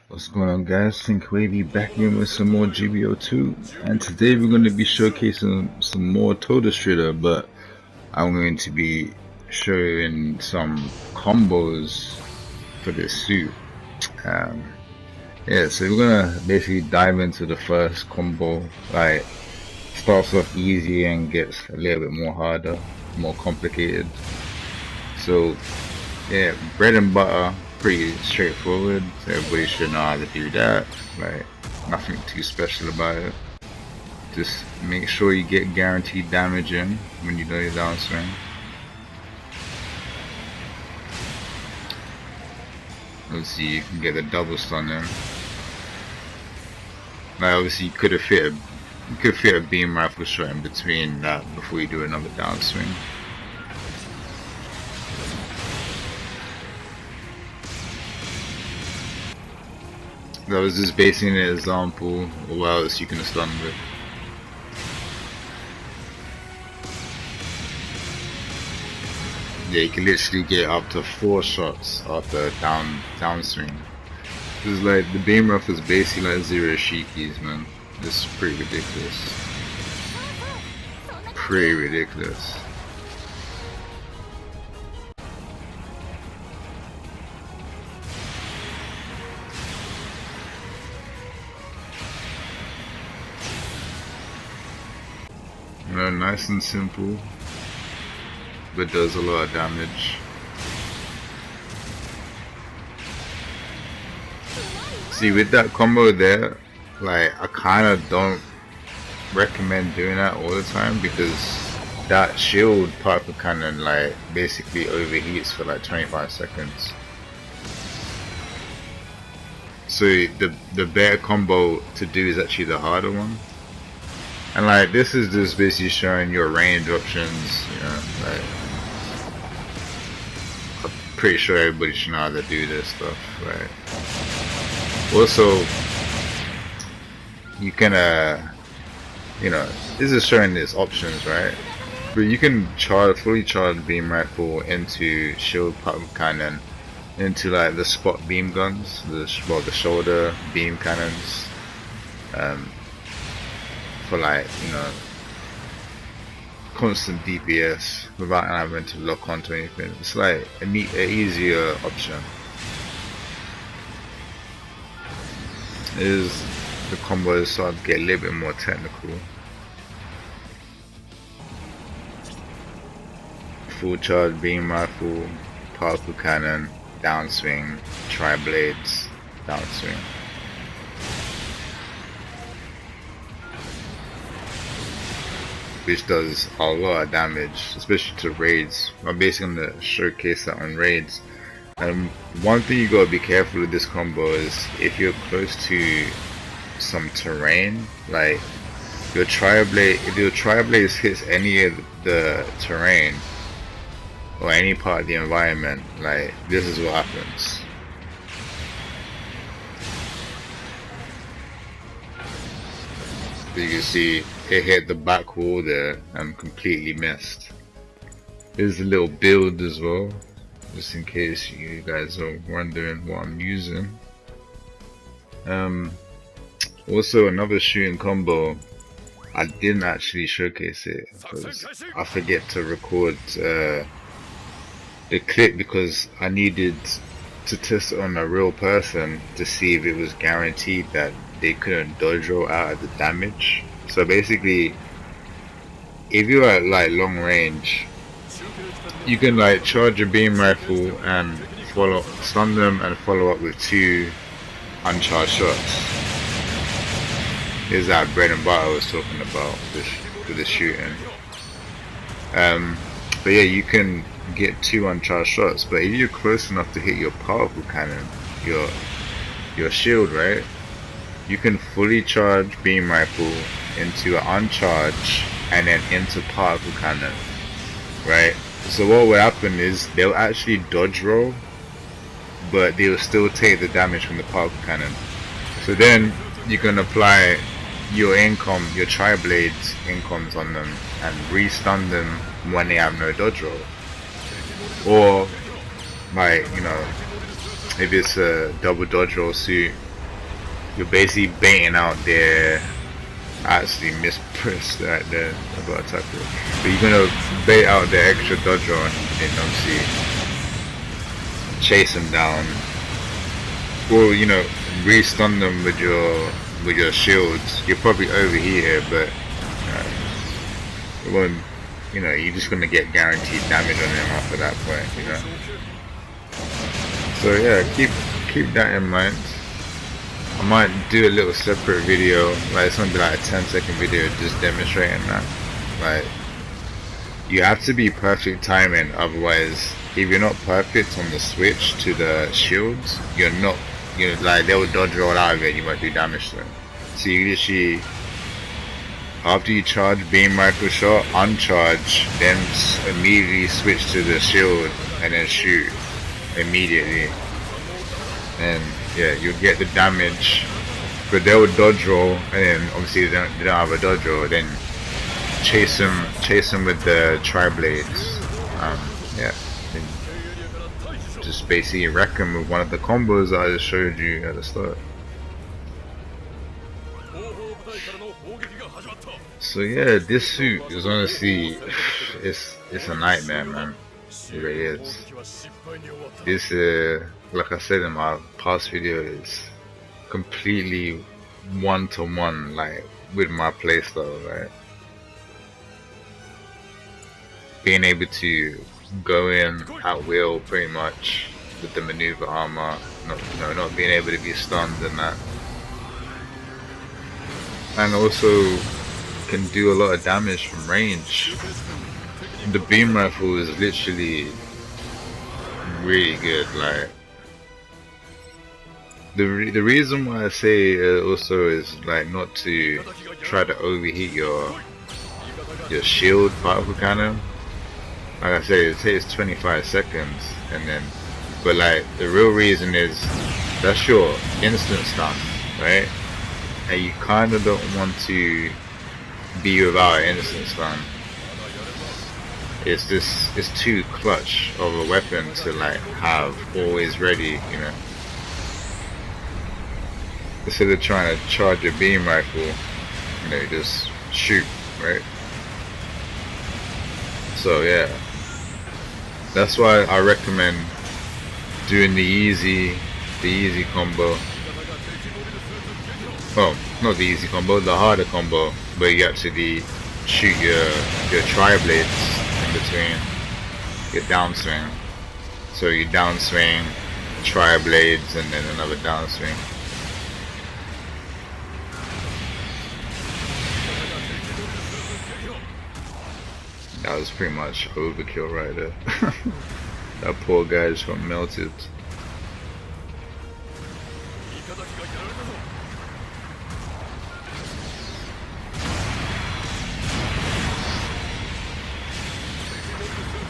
What's going on, guys? Sync-WaVey back in with some more GBO2, and today we're going to be showcasing some more Todesritter, but I'm going to be showing some combos for this suit. Yeah, so we're gonna basically dive into the first combo. Like, starts off easy and gets a little bit more harder, more complicated. So yeah, bread and butter, pretty straightforward. So everybody should know how to do that. Like, nothing too special about it. Just make sure you get guaranteed damage in when you do your downswing. Obviously, you can get the double stun in. Like, obviously, you could fit a beam rifle shot in between that before you do another downswing. That was just basing an example of what else you can stun with. Yeah, you can literally get up to 4 shots after downswing. It's like the beam rifle is basically like zero shikis, man. It's pretty ridiculous. Pretty ridiculous. You know, nice and simple, but does a lot of damage. See, with that combo there, like, I kind of don't recommend doing that all the time because that shield particle cannon like basically overheats for like 25 seconds. So the better combo to do is actually the harder one. And like, this is just basically showing your range options, you know, like, I'm pretty sure everybody should know how to do this stuff, right? Also, you can, you know, this is showing its options, right? But you can fully charge beam rifle into shield particle cannon, into like the spot beam guns, the shoulder beam cannons, for like, you know, constant DPS without having to lock onto anything. It's like an easier option. The combos start to get a little bit more technical. Full charge beam rifle, particle cannon, downswing, tri-blades, downswing. Which does a lot of damage, especially to raids. I'm basically gonna showcase that on raids. And one thing you gotta be careful with this combo is if you're close to some terrain, like if your tri-blade hits any of the terrain or any part of the environment, like, this is what happens. So you can see it hit the back wall there and completely missed. There's a little build as well, just in case you guys are wondering what I'm using. Also, another shooting combo, I didn't actually showcase it because I forget to record the clip because I needed to test it on a real person to see if it was guaranteed that they couldn't dodge roll out of the damage. So basically, if you're at like long range, you can like charge your beam rifle and stun them and follow up with 2 uncharged shots. Is that bread and butter I was talking about with the shooting. But yeah, you can get 2 uncharged shots, but if you're close enough to hit your particle cannon, your shield, right, you can fully charge beam rifle into an uncharged and then into particle cannon, right? So what will happen is they'll actually dodge roll, but they'll still take the damage from the particle cannon. So then you can apply your tri-blades incoms on them and re-stun them when they have no dodge roll. Or, like, you know, if it's a double dodge roll suit, you're basically baiting out their. I actually mispressed right there. I got attacked it. But you're gonna bait out the extra dodger and obviously chase them down. Or you know, re-stun them with your shields. You're probably overheated, but it won't. You know, you're just gonna get guaranteed damage on them after that point. You know. So yeah, keep that in mind. I might do a little separate video, like it's gonna be like a 10-second video just demonstrating that. Like, you have to be perfect timing, otherwise if you're not perfect on the switch to the shields, you're like, they'll dodge roll out of it and you might do damage to them. So you literally, after you charge beam rifle shot, uncharge, then immediately switch to the shield and then shoot immediately. And yeah, you'll get the damage, but they'll dodge roll, and then obviously they don't have a dodge roll. Then chase them with the tri-blades. Yeah, and just basically wreck them with one of the combos that I just showed you at the start. So yeah, this suit is honestly, it's a nightmare, man. It really is. This like I said in my past video, is completely one-to-one, like with my playstyle, right? Being able to go in at will pretty much with the maneuver armor, not being able to be stunned and that, and also can do a lot of damage from range. The beam rifle is literally really good. Like, the reason why I say also is like not to try to overheat your shield particle cannon. Like I say, it takes 25 seconds, and then, but like the real reason is that's your instant stun, right? And you kind of don't want to be without an instant stun. It's too clutch of a weapon to like have always ready, you know. Instead of trying to charge a beam rifle, you know, just shoot, right? So yeah, that's why I recommend doing the easy combo. Oh, not the easy combo, the harder combo, where you actually shoot your tri-blades in between your downswing. So you downswing, tri-blades, and then another downswing. That was pretty much overkill right there. That poor guy just got melted.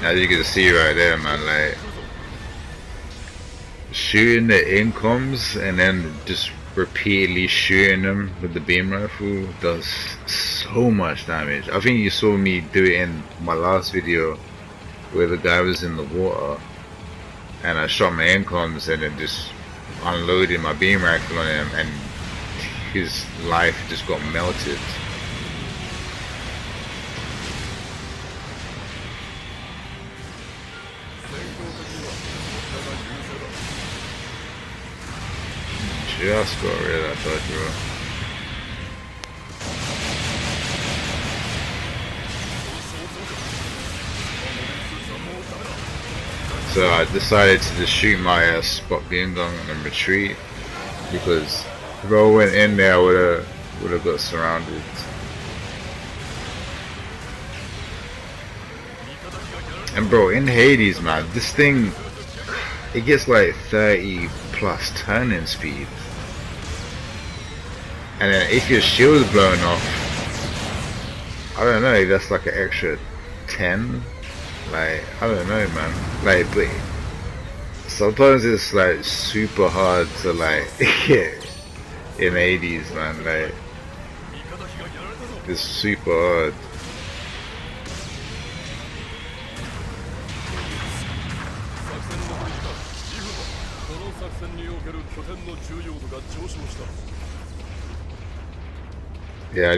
As you can see right there, man, like shooting the incoms and then just repeatedly shooting them with the beam rifle does so much damage. I think you saw me do it in my last video where the guy was in the water and I shot my incoms and then just unloaded my beam rifle on him and his life just got melted. Just got rid of that dodge roll. So I decided to just shoot my spot beam gun and retreat, because if I went in there I would have got surrounded. And bro, in Hades, man, this thing, it gets like 30 plus turning speed. And then if your shield is blown off, I don't know, that's like an extra 10. Like, I don't know, man. Like, but sometimes it's like super hard to like hit in 80s, man. Like, it's super hard. Yeah, I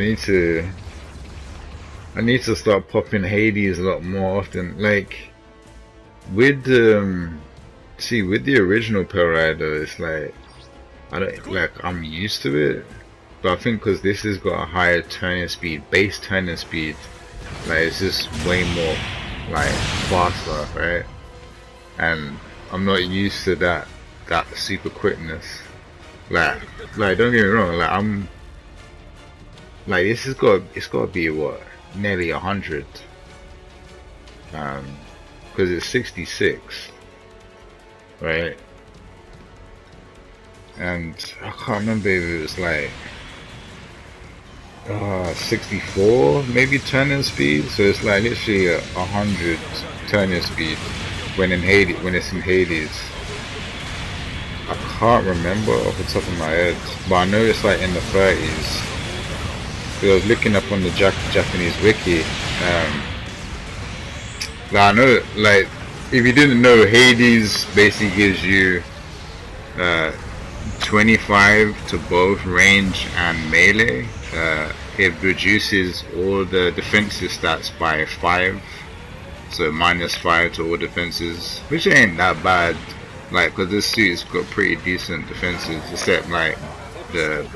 need to start popping Hades a lot more often. Like with see, with the original Pearl Rider, it's like I'm used to it, but I think because this has got a higher turning speed, base turning speed, like it's just way more like faster, right? And I'm not used to that super quickness. Like don't get me wrong, like I'm like this has got it's got to be what, nearly 100, because it's 66, right? And I can't remember if it was like 64 maybe turning speed, so it's like literally 100 turning speed when it's in Hades. I can't remember off the top of my head, but I know it's like in the 30s. Because I was looking up on the Japanese wiki. Now I know, like, if you didn't know, Hades basically gives you 25 to both range and melee. It reduces all the defensive stats by 5, so -5 to all defenses, which ain't that bad. Like, cause this suit's got pretty decent defenses, except like the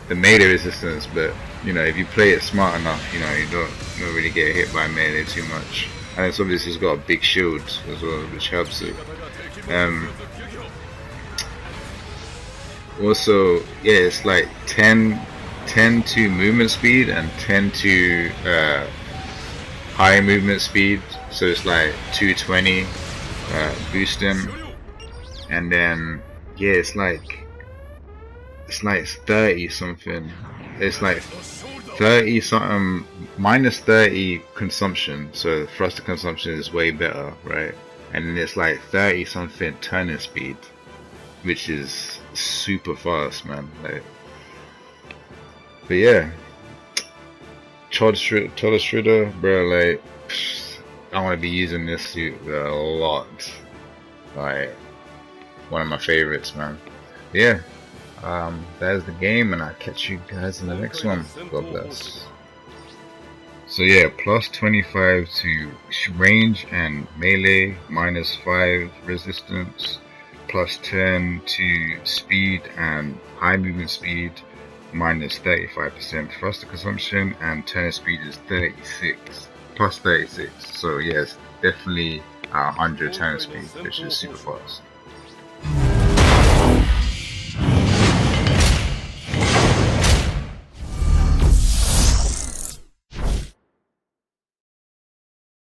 melee resistance. But you know, if you play it smart enough, you know, you don't really get hit by melee too much. And it's obviously it's got a big shield as well, which helps it. Also, yeah, it's like 10 to movement speed and 10 to high movement speed. So it's like 220 boosting. And then yeah, it's like 30 something. It's like 30 something minus 30 consumption. So thruster consumption is way better, right? And then it's like 30 something turning speed, which is super fast, man. Like, but yeah, Todesritter, bro. Like, I want to be using this suit a lot. Like, one of my favorites, man. Yeah, that is the game, and I'll catch you guys in the next one. God bless. So yeah, plus 25 to range and melee, -5 resistance, plus 10 to speed and high movement speed, -35% thruster consumption, and turn speed is 36, plus 36. So yes, definitely 100 turn speed, which is super fast.